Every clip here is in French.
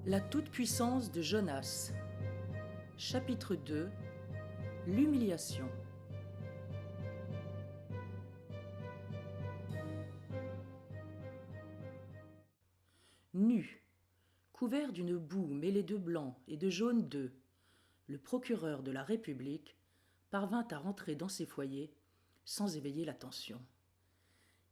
La toute-puissance de Jonas. Chapitre 2. L'humiliation. Nu, couvert d'une boue mêlée de blanc et de jaune d'œuf, le procureur de la République parvint à rentrer dans ses foyers sans éveiller l'attention.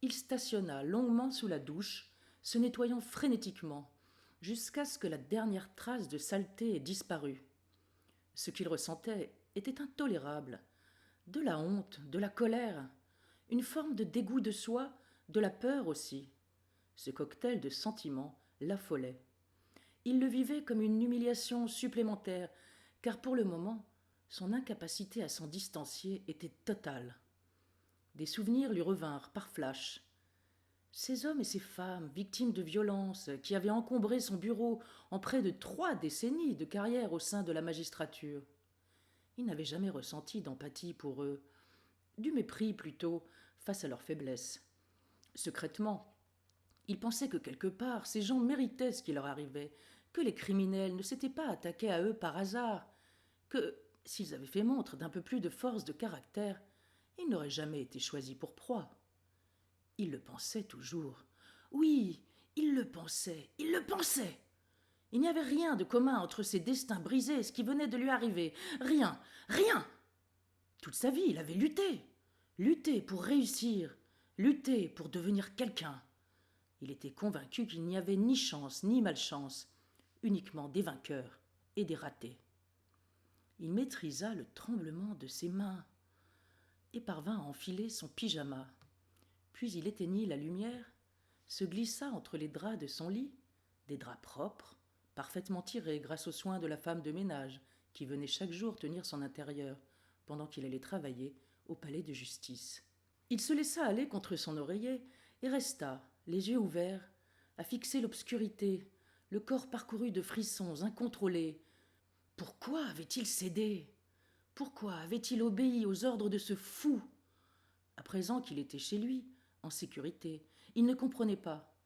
Il stationna longuement sous la douche, se nettoyant frénétiquement, jusqu'à ce que la dernière trace de saleté ait disparu. Ce qu'il ressentait était intolérable. De la honte, de la colère, une forme de dégoût de soi, de la peur aussi. Ce cocktail de sentiments l'affolait. Il le vivait comme une humiliation supplémentaire, car pour le moment, son incapacité à s'en distancier était totale. Des souvenirs lui revinrent par flash. Ces hommes et ces femmes, victimes de violences, qui avaient encombré son bureau en près de 3 décennies de carrière au sein de la magistrature. Il n'avait jamais ressenti d'empathie pour eux, du mépris plutôt, face à leur faiblesse. Secrètement, il pensait que quelque part, ces gens méritaient ce qui leur arrivait, que les criminels ne s'étaient pas attaqués à eux par hasard, que, s'ils avaient fait montre d'un peu plus de force de caractère, ils n'auraient jamais été choisis pour proie. Il le pensait toujours. Oui, il le pensait, il le pensait. Il n'y avait rien de commun entre ses destins brisés et ce qui venait de lui arriver. Rien, rien. Toute sa vie, il avait lutté. Lutté pour réussir, lutté pour devenir quelqu'un. Il était convaincu qu'il n'y avait ni chance ni malchance, uniquement des vainqueurs et des ratés. Il maîtrisa le tremblement de ses mains et parvint à enfiler son pyjama. Puis il éteignit la lumière, se glissa entre les draps de son lit, des draps propres, parfaitement tirés grâce aux soins de la femme de ménage qui venait chaque jour tenir son intérieur pendant qu'il allait travailler au palais de justice. Il se laissa aller contre son oreiller et resta, les yeux ouverts, à fixer l'obscurité, le corps parcouru de frissons incontrôlés. Pourquoi avait-il cédé? Pourquoi avait-il obéi aux ordres de ce fou? À présent qu'il était chez lui, en sécurité, il ne comprenait pas.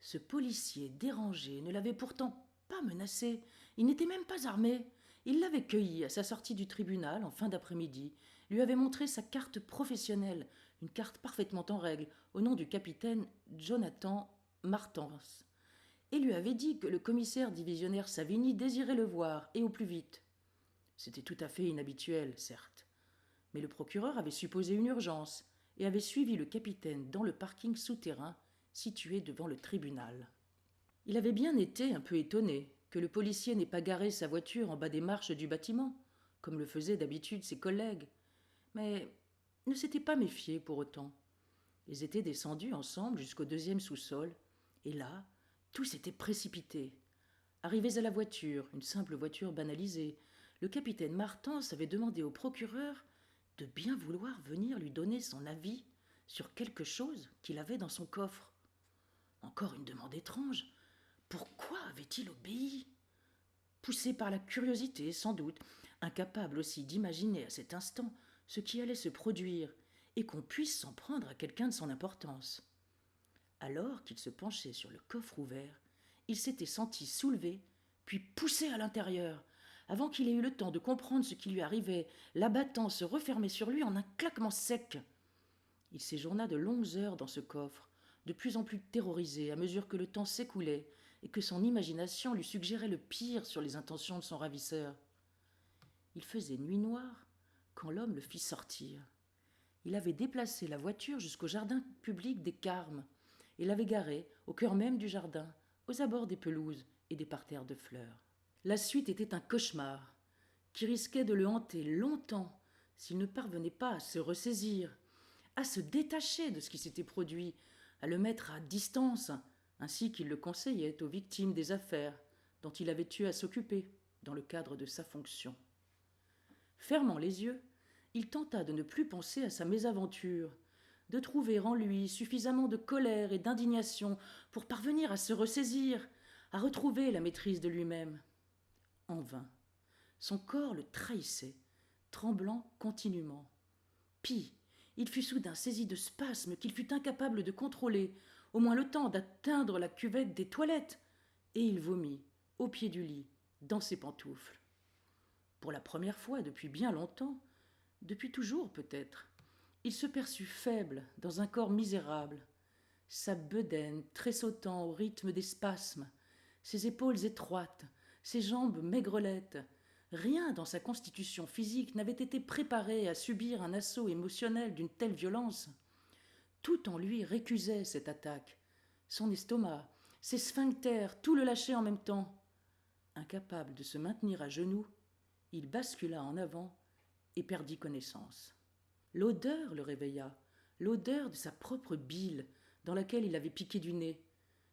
Ce policier dérangé ne l'avait pourtant pas menacé, il n'était même pas armé. Il l'avait cueilli à sa sortie du tribunal en fin d'après-midi, lui avait montré sa carte professionnelle, une carte parfaitement en règle, au nom du capitaine Jonathan Martens, et lui avait dit que le commissaire divisionnaire Savigny désirait le voir, et au plus vite. C'était tout à fait inhabituel, certes, mais le procureur avait supposé une urgence et avait suivi le capitaine dans le parking souterrain situé devant le tribunal. Il avait bien été un peu étonné que le policier n'ait pas garé sa voiture en bas des marches du bâtiment, comme le faisaient d'habitude ses collègues, mais ne s'était pas méfié pour autant. Ils étaient descendus ensemble jusqu'au 2e sous-sol, et là, tout s'était précipité. Arrivés à la voiture, une simple voiture banalisée, le capitaine Martens avait demandé au procureur de bien vouloir venir lui donner son avis sur quelque chose qu'il avait dans son coffre. Encore une demande étrange. Pourquoi avait-il obéi? Poussé par la curiosité, sans doute, incapable aussi d'imaginer à cet instant ce qui allait se produire, et qu'on puisse s'en prendre à quelqu'un de son importance. Alors qu'il se penchait sur le coffre ouvert, il s'était senti soulevé, puis poussé à l'intérieur. Avant qu'il ait eu le temps de comprendre ce qui lui arrivait, l'abattant se refermait sur lui en un claquement sec. Il séjourna de longues heures dans ce coffre, de plus en plus terrorisé à mesure que le temps s'écoulait et que son imagination lui suggérait le pire sur les intentions de son ravisseur. Il faisait nuit noire quand l'homme le fit sortir. Il avait déplacé la voiture jusqu'au jardin public des Carmes et l'avait garée au cœur même du jardin, aux abords des pelouses et des parterres de fleurs. La suite était un cauchemar qui risquait de le hanter longtemps s'il ne parvenait pas à se ressaisir, à se détacher de ce qui s'était produit, à le mettre à distance, ainsi qu'il le conseillait aux victimes des affaires dont il avait eu à s'occuper dans le cadre de sa fonction. Fermant les yeux, il tenta de ne plus penser à sa mésaventure, de trouver en lui suffisamment de colère et d'indignation pour parvenir à se ressaisir, à retrouver la maîtrise de lui-même. En vain. Son corps le trahissait, tremblant continuellement. Pis, il fut soudain saisi de spasmes qu'il fut incapable de contrôler, au moins le temps d'atteindre la cuvette des toilettes, et il vomit, au pied du lit, dans ses pantoufles. Pour la première fois depuis bien longtemps, depuis toujours peut-être, il se perçut faible dans un corps misérable, sa bedaine tressautant au rythme des spasmes, ses épaules étroites, ses jambes maigrelettes. Rien dans sa constitution physique n'avait été préparé à subir un assaut émotionnel d'une telle violence. Tout en lui récusait cette attaque. Son estomac, ses sphincters, tout le lâchait en même temps. Incapable de se maintenir à genoux, il bascula en avant et perdit connaissance. L'odeur le réveilla, l'odeur de sa propre bile dans laquelle il avait piqué du nez.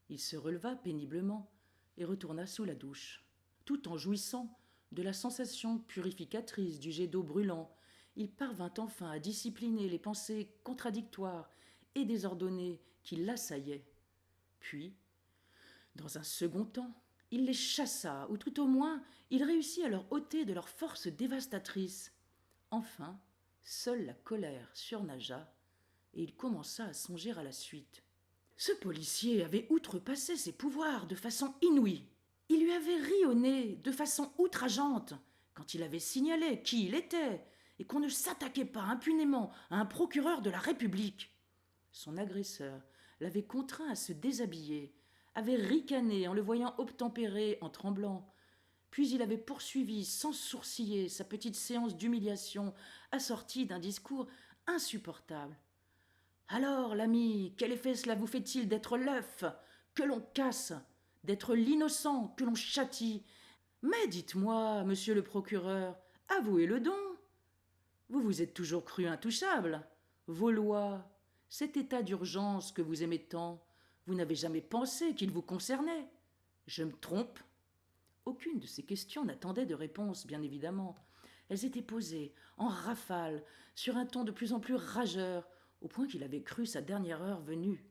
Il se releva péniblement et retourna sous la douche. Tout en jouissant de la sensation purificatrice du jet d'eau brûlant, il parvint enfin à discipliner les pensées contradictoires et désordonnées qui l'assaillaient. Puis, dans un second temps, il les chassa, ou tout au moins, il réussit à leur ôter de leur force dévastatrice. Enfin, seule la colère surnagea, et il commença à songer à la suite. Ce policier avait outrepassé ses pouvoirs de façon inouïe. Il lui avait ri au nez de façon outrageante quand il avait signalé qui il était et qu'on ne s'attaquait pas impunément à un procureur de la République. Son agresseur l'avait contraint à se déshabiller, avait ricané en le voyant obtempérer en tremblant, puis il avait poursuivi sans sourciller sa petite séance d'humiliation assortie d'un discours insupportable. Alors, l'ami, quel effet cela vous fait-il d'être l'œuf que l'on casse, d'être l'innocent que l'on châtie? Mais dites-moi, monsieur le procureur, avouez-le donc. Vous vous êtes toujours cru intouchable. Vos lois, cet état d'urgence que vous aimez tant, vous n'avez jamais pensé qu'il vous concernait. Je me trompe? Aucune de ces questions n'attendait de réponse, bien évidemment. Elles étaient posées, en rafale, sur un ton de plus en plus rageur, au point qu'il avait cru sa dernière heure venue.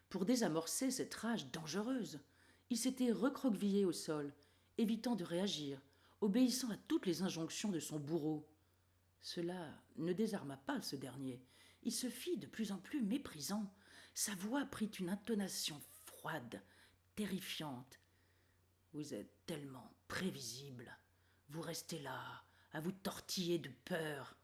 Pour désamorcer cette rage dangereuse, il s'était recroquevillé au sol, évitant de réagir, obéissant à toutes les injonctions de son bourreau. Cela ne désarma pas ce dernier. Il se fit de plus en plus méprisant. Sa voix prit une intonation froide, terrifiante. Vous êtes tellement prévisible. Vous restez là, à vous tortiller de peur.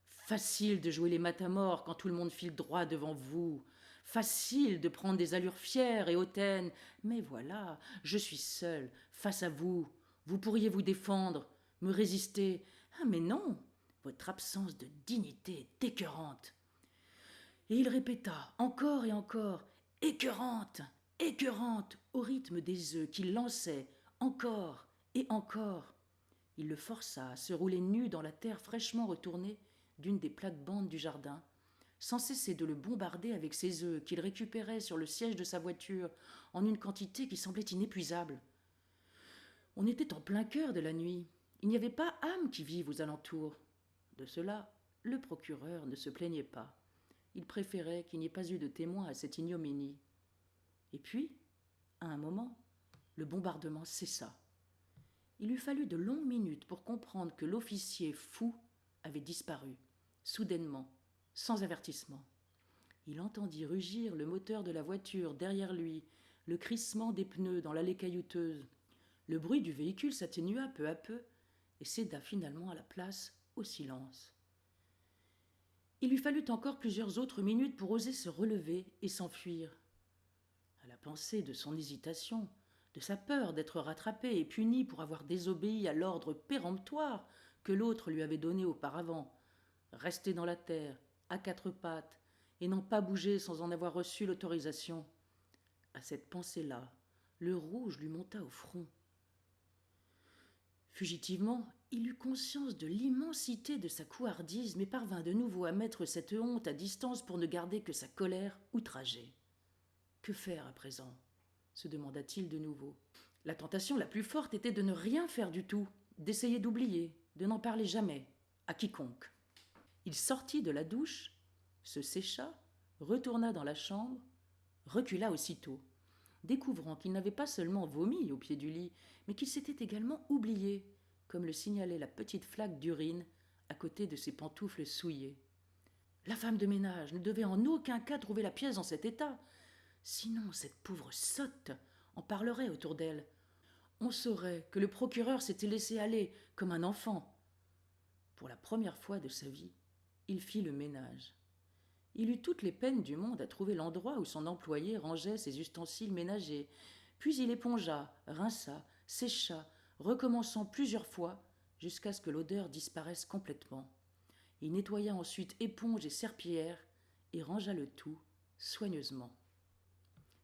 Facile de jouer les matamores quand tout le monde file droit devant vous. Facile de prendre des allures fières et hautaines. Mais voilà, je suis seul, face à vous. Vous pourriez vous défendre, me résister. Ah mais non, votre absence de dignité est écœurante. Et il répéta encore et encore, écœurante, écœurante, au rythme des œufs qu'il lançait, encore et encore. Il le força à se rouler nu dans la terre fraîchement retournée d'une des plates-bandes du jardin, sans cesser de le bombarder avec ses œufs qu'il récupérait sur le siège de sa voiture en une quantité qui semblait inépuisable. On était en plein cœur de la nuit. Il n'y avait pas âme qui vive aux alentours. De cela, le procureur ne se plaignait pas. Il préférait qu'il n'y ait pas eu de témoin à cette ignominie. Et puis, à un moment, le bombardement cessa. Il eut fallu de longues minutes pour comprendre que l'officier fou avait disparu, soudainement, sans avertissement. Il entendit rugir le moteur de la voiture derrière lui, le crissement des pneus dans l'allée caillouteuse. Le bruit du véhicule s'atténua peu à peu et céda finalement à la place au silence. Il lui fallut encore plusieurs autres minutes pour oser se relever et s'enfuir. À la pensée de son hésitation, de sa peur d'être rattrapé et puni pour avoir désobéi à l'ordre péremptoire que l'autre lui avait donné auparavant, rester dans la terre, à quatre pattes, et n'en pas bouger sans en avoir reçu l'autorisation. À cette pensée-là, le rouge lui monta au front. Fugitivement, il eut conscience de l'immensité de sa couardise, mais parvint de nouveau à mettre cette honte à distance pour ne garder que sa colère outragée. Que faire à présent ? Se demanda-t-il de nouveau. La tentation la plus forte était de ne rien faire du tout, d'essayer d'oublier, de n'en parler jamais, à quiconque. Il sortit de la douche, se sécha, retourna dans la chambre, recula aussitôt, découvrant qu'il n'avait pas seulement vomi au pied du lit, mais qu'il s'était également oublié, comme le signalait la petite flaque d'urine à côté de ses pantoufles souillées. La femme de ménage ne devait en aucun cas trouver la pièce dans cet état. Sinon, cette pauvre sotte en parlerait autour d'elle. On saurait que le procureur s'était laissé aller comme un enfant. Pour la première fois de sa vie, il fit le ménage. Il eut toutes les peines du monde à trouver l'endroit où son employé rangeait ses ustensiles ménagers. Puis il épongea, rinça, sécha, recommençant plusieurs fois jusqu'à ce que l'odeur disparaisse complètement. Il nettoya ensuite éponge et serpillière et rangea le tout soigneusement.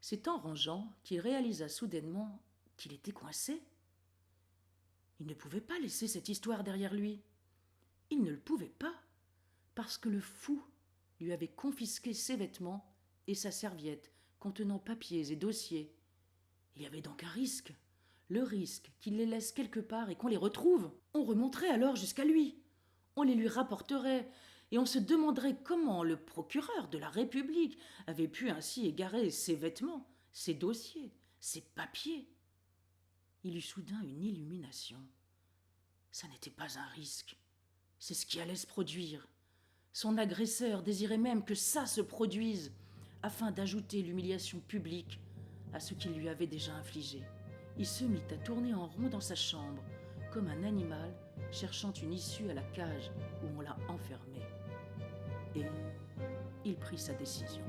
C'est en rangeant qu'il réalisa soudainement qu'il était coincé. Il ne pouvait pas laisser cette histoire derrière lui. Il ne le pouvait pas, parce que le fou lui avait confisqué ses vêtements et sa serviette contenant papiers et dossiers. Il y avait donc un risque, le risque qu'il les laisse quelque part et qu'on les retrouve. On remonterait alors jusqu'à lui, on les lui rapporterait, et on se demanderait comment le procureur de la République avait pu ainsi égarer ses vêtements, ses dossiers, ses papiers. Il eut soudain une illumination. Ça n'était pas un risque, c'est ce qui allait se produire. Son agresseur désirait même que ça se produise, afin d'ajouter l'humiliation publique à ce qu'il lui avait déjà infligé. Il se mit à tourner en rond dans sa chambre, comme un animal cherchant une issue à la cage où on l'a enfermé. Et il prit sa décision.